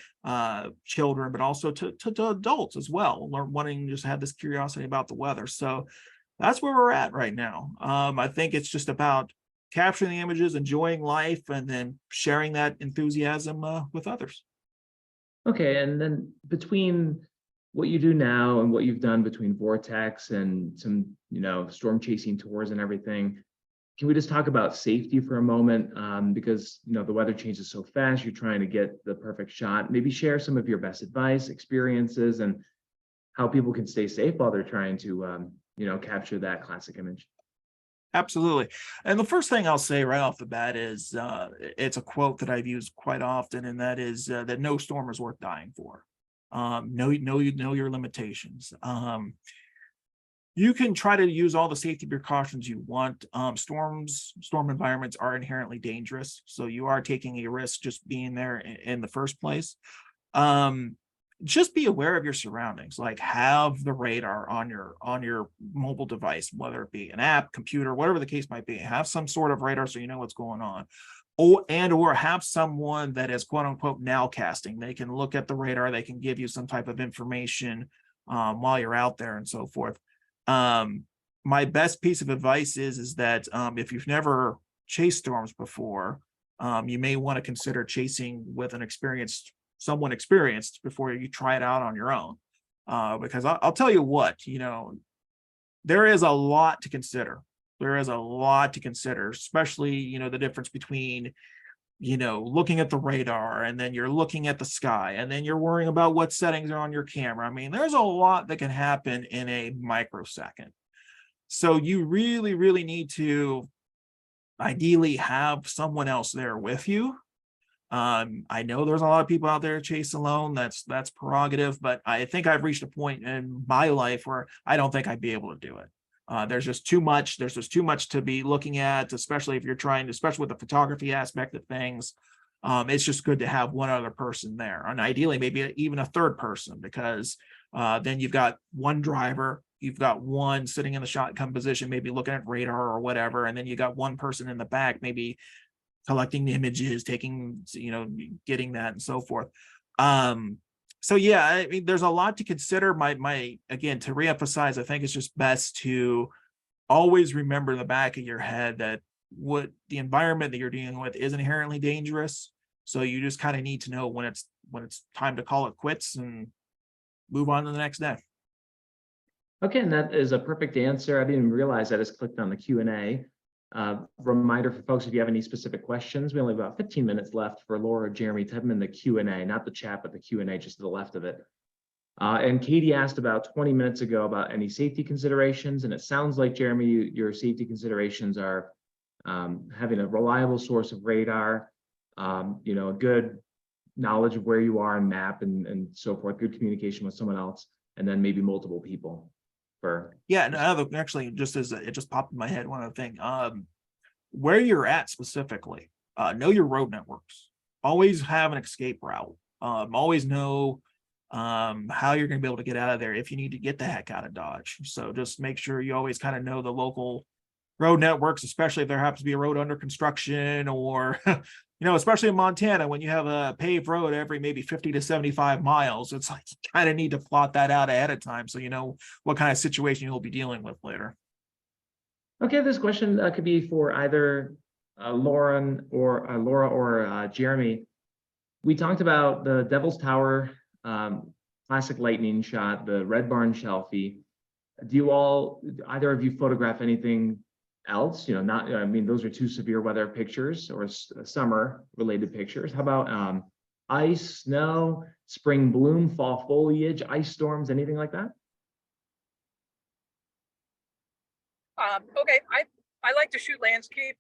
children, but also to adults as well, wanting to just have this curiosity about the weather. So that's where we're at right now. I think it's just about capturing the images, enjoying life, and then sharing that enthusiasm with others. Okay, and then between what you do now and what you've done between Vortex and some, storm chasing tours and everything, can we just talk about safety for a moment? Because, the weather changes so fast, you're trying to get the perfect shot. Maybe share some of your best advice, experiences, and how people can stay safe while they're trying to, capture that classic image. Absolutely. And the first thing I'll say right off the bat is it's a quote that I've used quite often, and that is that no storm is worth dying for. Know your limitations. You can try to use all the safety precautions you want. Storm environments are inherently dangerous, so you are taking a risk just being there in the first place. Just be aware of your surroundings, like have the radar on your mobile device, whether it be an app, computer, whatever the case might be. Have some sort of radar so you know what's going on, or have someone that is quote unquote nowcasting. They can look at the radar, they can give you some type of information while you're out there and so forth. My best piece of advice is that if you've never chased storms before, you may want to consider chasing with someone experienced before you try it out on your own. Because I'll tell you what, there is a lot to consider. There is a lot to consider, especially, the difference between, looking at the radar, and then you're looking at the sky, and then you're worrying about what settings are on your camera. I mean, there's a lot that can happen in a microsecond. So you really, really need to ideally have someone else there with you. I know there's a lot of people out there chase alone. That's prerogative, but I think I've reached a point in my life where I don't think I'd be able to do it. There's just too much to be looking at, especially if you're trying to, especially with the photography aspect of things. It's just good to have one other person there, and ideally maybe even a third person, because then you've got one driver, you've got one sitting in the shotgun position, maybe looking at radar or whatever, and then you got one person in the back, maybe collecting the images, getting that and so forth. So yeah, I mean, there's a lot to consider. Again, to reemphasize, I think it's just best to always remember in the back of your head that what the environment that you're dealing with is inherently dangerous. So you just kind of need to know when it's time to call it quits and move on to the next day. Okay, and that is a perfect answer. I didn't even realize I just clicked on the Q&A. Reminder for folks, if you have any specific questions, we only have about 15 minutes left for Laura or Jeremy. Type them in the Q&A, not the chat, but the Q&A just to the left of it. And Katie asked about 20 minutes ago about any safety considerations, and it sounds like, Jeremy, your safety considerations are having a reliable source of radar, a good knowledge of where you are and map and so forth, good communication with someone else, and then maybe multiple people. Yeah, and actually, just as it just popped in my head, one other thing, where you're at specifically, know your road networks. Always have an escape route. Always know how you're going to be able to get out of there if you need to get the heck out of Dodge. So just make sure you always kind of know the local road networks, especially if there happens to be a road under construction, or especially in Montana, when you have a paved road every maybe 50 to 75 miles, it's like you kind of need to plot that out ahead of time so you know what kind of situation you'll be dealing with later. Okay, this question could be for either Laura or Jeremy. We talked about the Devil's Tower classic lightning shot, the Red Barn Shelfie. Do either of you photograph anything else? Those are two severe weather pictures or summer related pictures. How about ice, snow, spring bloom, fall foliage, ice storms, anything like that? Okay, I like to shoot landscape.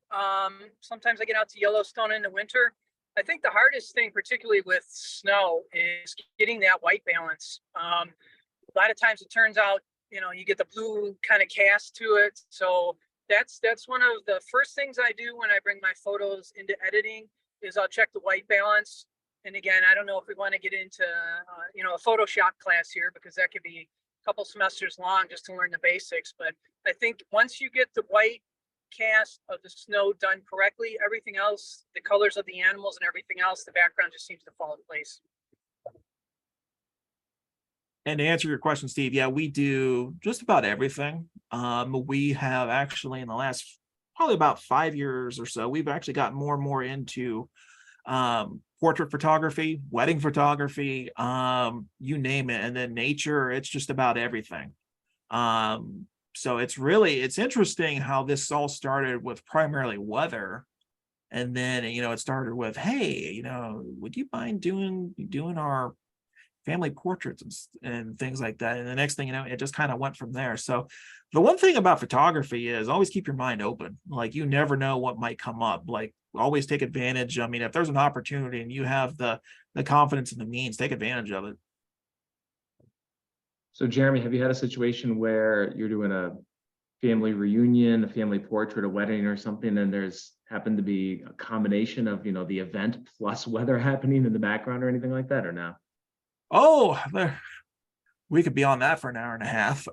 Sometimes I get out to Yellowstone in the winter. I think the hardest thing, particularly with snow, is getting that white balance. A lot of times it turns out, you get the blue kind of cast to it. So that's one of the first things I do when I bring my photos into editing is I'll check the white balance. And again, I don't know if we want to get into, a Photoshop class here, because that could be a couple semesters long just to learn the basics. But I think once you get the white cast of the snow done correctly, everything else, the colors of the animals and everything else, the background just seems to fall in place. And to answer your question, Steve, yeah, we do just about everything. We have actually in the last probably about 5 years or so, we've actually gotten more and more into portrait photography, wedding photography, you name it. And then nature, it's just about everything. So it's interesting how this all started with primarily weather. And then, it started with, hey, would you mind doing our family portraits and things like that. And the next thing you know, it just kind of went from there. So the one thing about photography is always keep your mind open. Like, you never know what might come up. Like, always take advantage. I mean, if there's an opportunity and you have the confidence and the means, take advantage of it. So Jeremy, have you had a situation where you're doing a family reunion, a family portrait, a wedding or something, and there's happened to be a combination of, the event plus weather happening in the background or anything like that, or no? Oh, we could be on that for an hour and a half.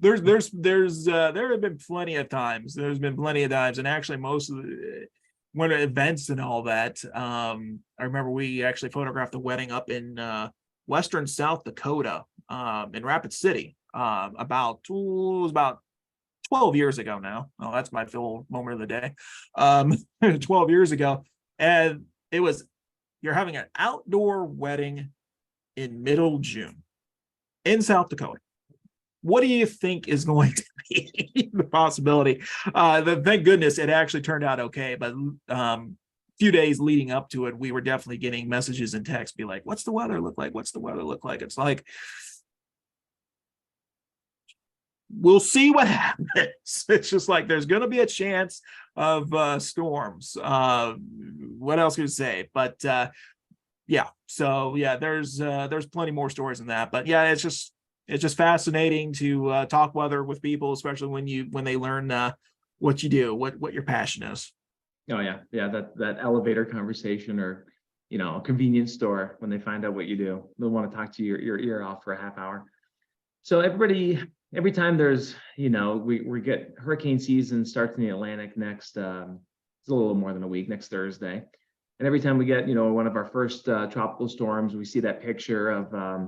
There have been plenty of times. There's been plenty of times, and actually most of the when events and all that. I remember we actually photographed a wedding up in western South Dakota, in Rapid City, about 12 years ago now. Oh, that's my full moment of the day. 12 years ago, and you're having an outdoor wedding in middle June in South Dakota. What do you think is going to be the possibility? Thank goodness it actually turned out okay. But few days leading up to it, we were definitely getting messages and texts be like, what's the weather look like? What's the weather look like? It's like, we'll see what happens. It's just like, there's going to be a chance of storms. What else can you say? But yeah, so yeah, there's plenty more stories than that. But yeah, it's just fascinating to talk weather with people, especially when they learn what you do, what your passion is. Oh yeah, that elevator conversation, or a convenience store, when they find out what you do, they'll want to talk to your ear off for a half hour. So every time there's, we get hurricane season starts in the Atlantic next, it's a little more than a week, next Thursday. And every time we get, one of our first tropical storms, we see that picture of, I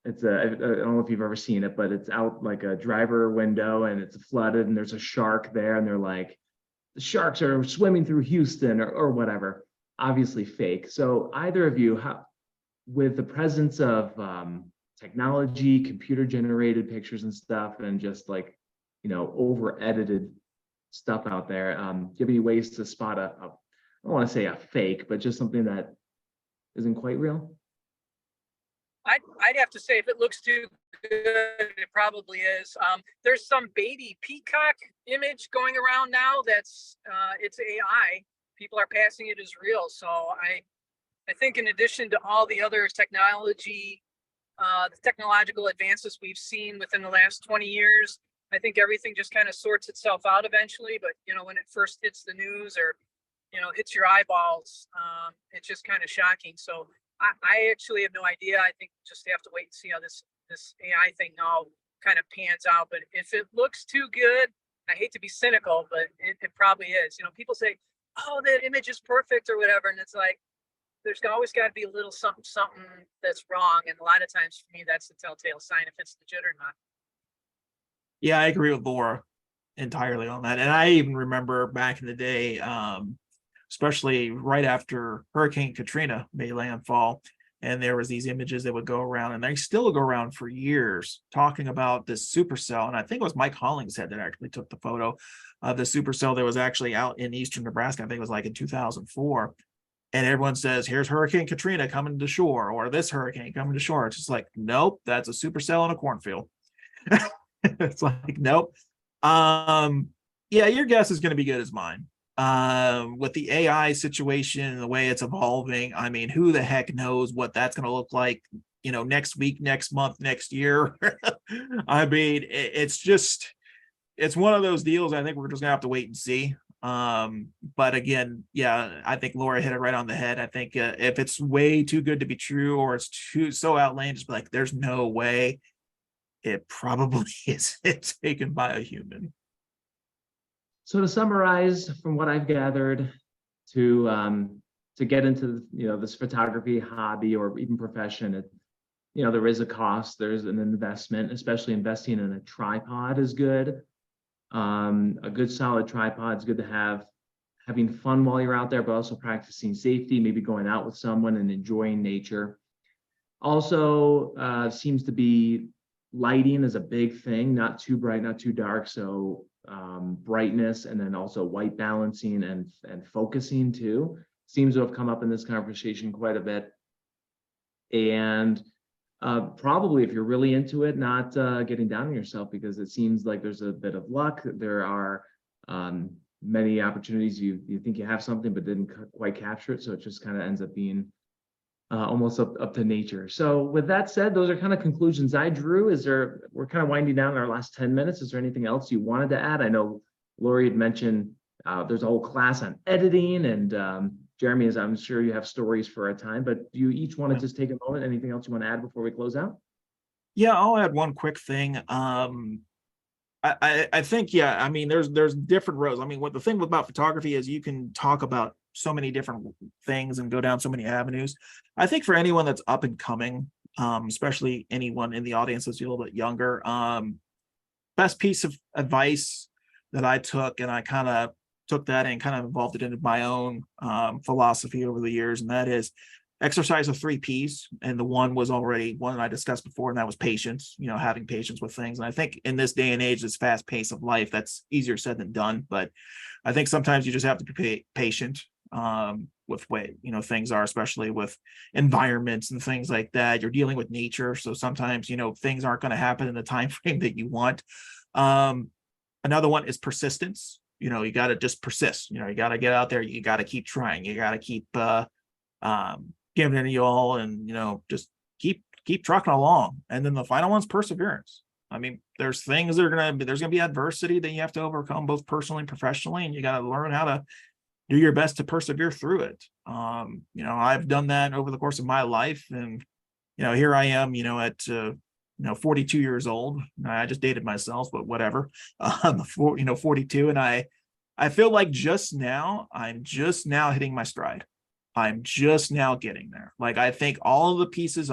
don't know if you've ever seen it, but it's out like a driver window and it's flooded and there's a shark there, and they're like, the sharks are swimming through Houston or whatever. Obviously fake. So either of you, with the presence of technology, computer generated pictures and stuff, and just like, over edited stuff out there, do you have any ways to spot I don't want to say a fake, but just something that isn't quite real? I'd have to say, if it looks too good, it probably is. There's some baby peacock image going around now that's it's AI. People are passing it as real. So I think, in addition to all the other technological advances we've seen within the last 20 years, I think everything just kind of sorts itself out eventually. But when it first hits the news, or hits your eyeballs, it's just kind of shocking. So I actually have no idea. I think we'll just have to wait and see how this AI thing all kind of pans out. But if it looks too good, I hate to be cynical, but it probably is. People say, oh, that image is perfect or whatever. And it's like, there's always got to be a little something that's wrong. And a lot of times for me, that's the telltale sign if it's legit or not. Yeah, I agree with Laura entirely on that. And I even remember back in the day, especially right after Hurricane Katrina made landfall, and there was these images that would go around, and they still go around for years, talking about this supercell. And I think it was Mike Hollingshead that actually took the photo of the supercell that was actually out in eastern Nebraska. I think it was like in 2004. And everyone says, here's Hurricane Katrina coming to shore, or this hurricane coming to shore. It's just like, nope, that's a supercell in a cornfield. It's like, nope. Yeah, your guess is going to be good as mine. With the AI situation and the way it's evolving, I mean, who the heck knows what that's going to look like, next week, next month, next year. I mean, it's one of those deals. I think we're just gonna have to wait and see. But again, yeah, I think Laura hit it right on the head. I think if it's way too good to be true, or it's so outlandish, like there's no way, it probably isn't taken by a human. So to summarize, from what I've gathered, to get into this photography hobby or even profession, there is a cost. There's an investment, especially investing in a tripod is good. A good solid tripod is good to have. Having fun while you're out there, but also practicing safety, maybe going out with someone and enjoying nature. Also, seems to be lighting is a big thing, not too bright, not too dark. So brightness, and then also white balancing and focusing too seems to have come up in this conversation quite a bit. And probably if you're really into it, not getting down on yourself, because it seems like there's a bit of luck. There are many opportunities you think you have something but didn't quite capture it, so it just kind of ends up being almost up to nature. So with that said, those are kind of conclusions I drew. We're kind of winding down in our last 10 minutes. Is there anything else you wanted to add? I know Lori had mentioned there's a whole class on editing, and Jeremy, as I'm sure you have stories for a time, but do you each want to just take a moment? Anything else you want to add before we close out? Yeah, I'll add one quick thing. I think, yeah, I mean, there's different roads. I mean, what the thing about photography is you can talk about so many different things and go down so many avenues. I think for anyone that's up and coming, especially anyone in the audience that's a little bit younger, best piece of advice that I took, and I kind of took that and kind of evolved it into my own philosophy over the years, and that is exercise of 3 Ps. And the one was already one I discussed before, and that was patience, having patience with things. And I think in this day and age, this fast pace of life, that's easier said than done. But I think sometimes you just have to be patient with way, things are, especially with environments and things like that. You're dealing with nature. So sometimes, things aren't going to happen in the time frame that you want. Another one is persistence. You got to just persist. You got to get out there. You got to keep trying. You got to keep giving it to you all, and just keep trucking along. And then the final one's perseverance. I mean, there's things that there's gonna be adversity that you have to overcome, both personally and professionally, and you got to learn how to do your best to persevere through it. I've done that over the course of my life, and here I am, at 42 years old. I just dated myself, but whatever. 42, and I feel like I'm just now hitting my stride. I'm just now getting there. Like, I think all of the pieces,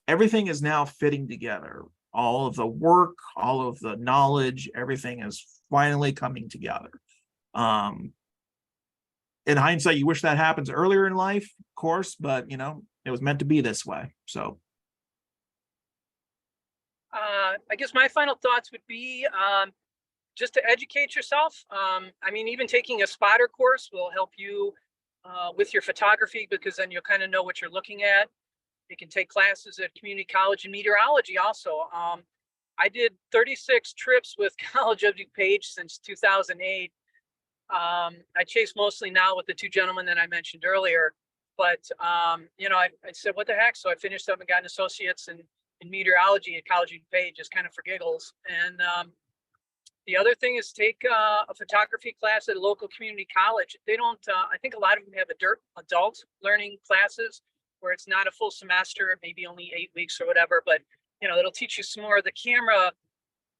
everything is now fitting together. All of the work, all of the knowledge, everything is finally coming together. In hindsight, you wish that happens earlier in life, of course, but it was meant to be this way. So I guess my final thoughts would be just to educate yourself. I mean, even taking a spotter course will help you with your photography, because then you'll kind of know what you're looking at. You can take classes at community college in meteorology also. I did 36 trips with College of DuPage since 2008. I chase mostly now with the 2 gentlemen that I mentioned earlier, but I said, what the heck? So I finished up and got an associate's in meteorology at College of DuPage, just kind of for giggles. And the other thing is take a photography class at a local community college. They don't, I think a lot of them have adult learning classes where it's not a full semester, maybe only 8 weeks or whatever, but it'll teach you some more of the camera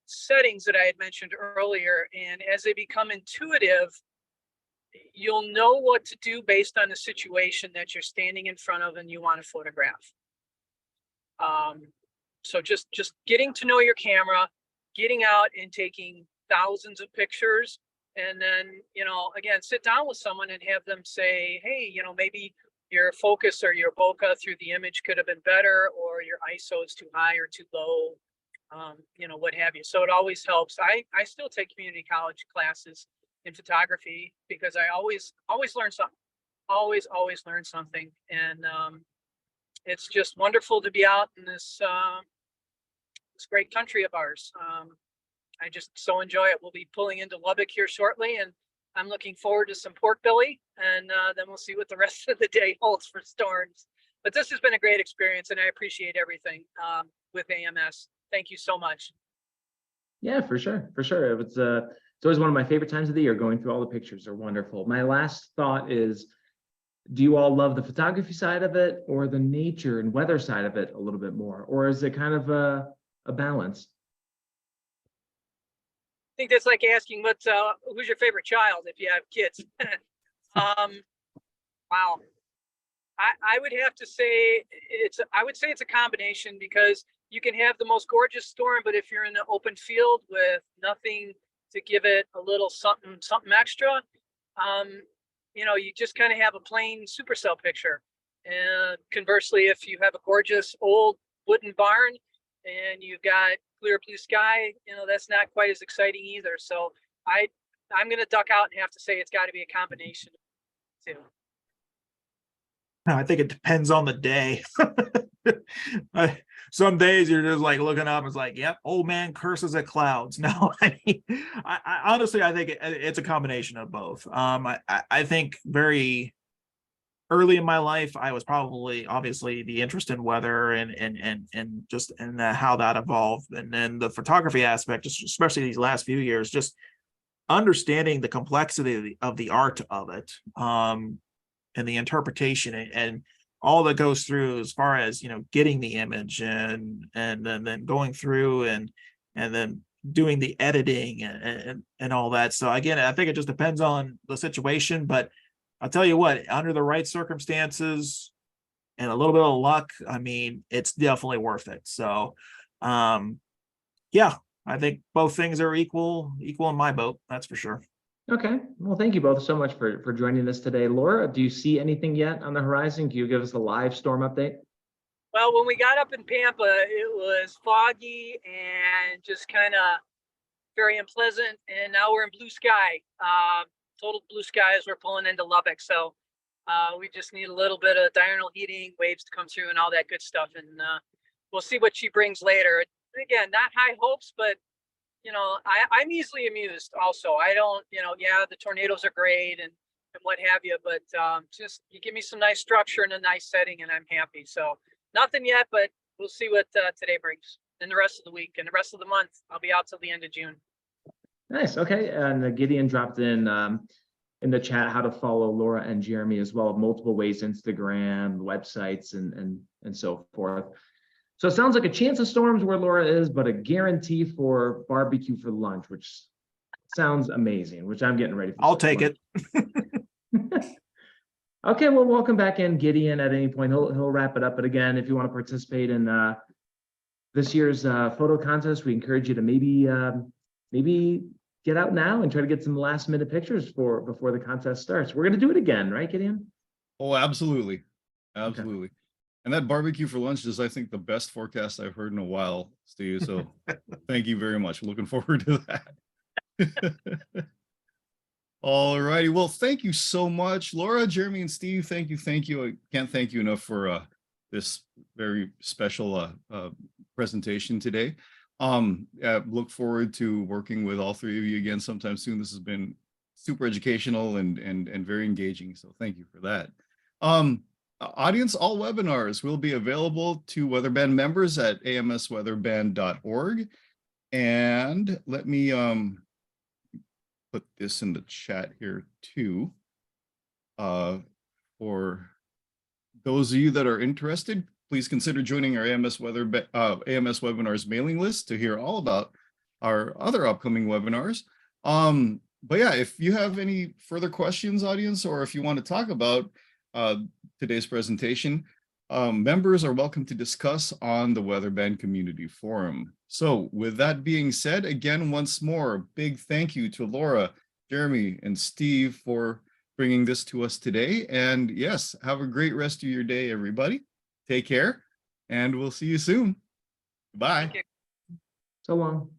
settings that I had mentioned earlier. And as they become intuitive, you'll know what to do based on the situation that you're standing in front of and you want to photograph. So just getting to know your camera, getting out and taking thousands of pictures, and then, again, sit down with someone and have them say, hey, maybe your focus or your bokeh through the image could have been better, or your ISO is too high or too low, what have you. So it always helps. I still take community college classes in photography because I always learn something, always learn something. And it's just wonderful to be out in this great country of ours. I just so enjoy it. We'll be pulling into Lubbock here shortly, and I'm looking forward to some pork belly, and then we'll see what the rest of the day holds for storms. But this has been a great experience, and I appreciate everything with AMS. Thank you so much. Yeah, for sure. It's always one of my favorite times of the year. Going through all the pictures are wonderful. My last thought is, do you all love the photography side of it or the nature and weather side of it a little bit more? Or is it kind of a balance? I think that's like asking who's your favorite child if you have kids. Wow. I would have to say it's a combination, because you can have the most gorgeous storm, but if you're in an open field with nothing to give it a little something extra, you just kind of have a plain supercell picture. And conversely, if you have a gorgeous old wooden barn and you've got clear blue sky, that's not quite as exciting either. So I'm going to duck out and have to say it's got to be a combination of the two. I think it depends on the day. Some days you're just like looking up, it's like, yep, old man curses at clouds. No, I honestly, I think it's a combination of both. I think very early in my life, I was probably obviously the interest in weather and just how that evolved, and then the photography aspect, just especially these last few years, just understanding the complexity of the art of it, and the interpretation and all that goes through as far as getting the image and then going through and then doing the editing and all that. So again, I think it just depends on the situation, but I'll tell you what, under the right circumstances and a little bit of luck, I mean, it's definitely worth it. So yeah, I think both things are equal in my boat, that's for sure. Okay, well, thank you both so much for joining us today. Laura, do you see anything yet on the horizon? Can you give us a live storm update? Well, when we got up in Pampa, it was foggy and just kind of very unpleasant. And now we're in blue sky, total blue sky as we're pulling into Lubbock. So we just need a little bit of diurnal heating, waves to come through and all that good stuff. And we'll see what she brings later. Again, not high hopes, but I'm easily amused also. I don't, yeah, the tornadoes are great and what have you, but just you give me some nice structure and a nice setting and I'm happy. So nothing yet, but we'll see what today brings and the rest of the week and the rest of the month. I'll be out till the end of June. Nice. Okay. And Gideon dropped in the chat how to follow Laura and Jeremy as well. Multiple ways: Instagram, websites, and so forth. So it sounds like a chance of storms where Laura is, but a guarantee for barbecue for lunch, which sounds amazing, which I'm getting ready for. I'll take it. Okay, well, welcome back in, Gideon. At any point, he'll wrap it up. But again, if you want to participate in this year's photo contest, we encourage you to maybe get out now and try to get some last minute pictures before the contest starts. We're going to do it again, right, Gideon? Oh, absolutely. Absolutely. Okay. And that barbecue for lunch is, I think, the best forecast I've heard in a while, Steve. So thank you very much. Looking forward to that. All righty. Well, thank you so much, Laura, Jeremy, and Steve. Thank you. I can't thank you enough for this very special presentation today. Look forward to working with all three of you again sometime soon. This has been super educational and very engaging. So thank you for that. Audience, all webinars will be available to Weatherband members at amsweatherband.org. And let me put this in the chat here too. For those of you that are interested, please consider joining our AMS webinars mailing list to hear all about our other upcoming webinars. But yeah, if you have any further questions, audience, or if you want to talk about today's presentation, members are welcome to discuss on the Weatherband Community Forum. So with that being said, again, once more, big thank you to Laura, Jeremy, and Steve for bringing this to us today. And yes, have a great rest of your day, everybody. Take care, and we'll see you soon. Bye. So long.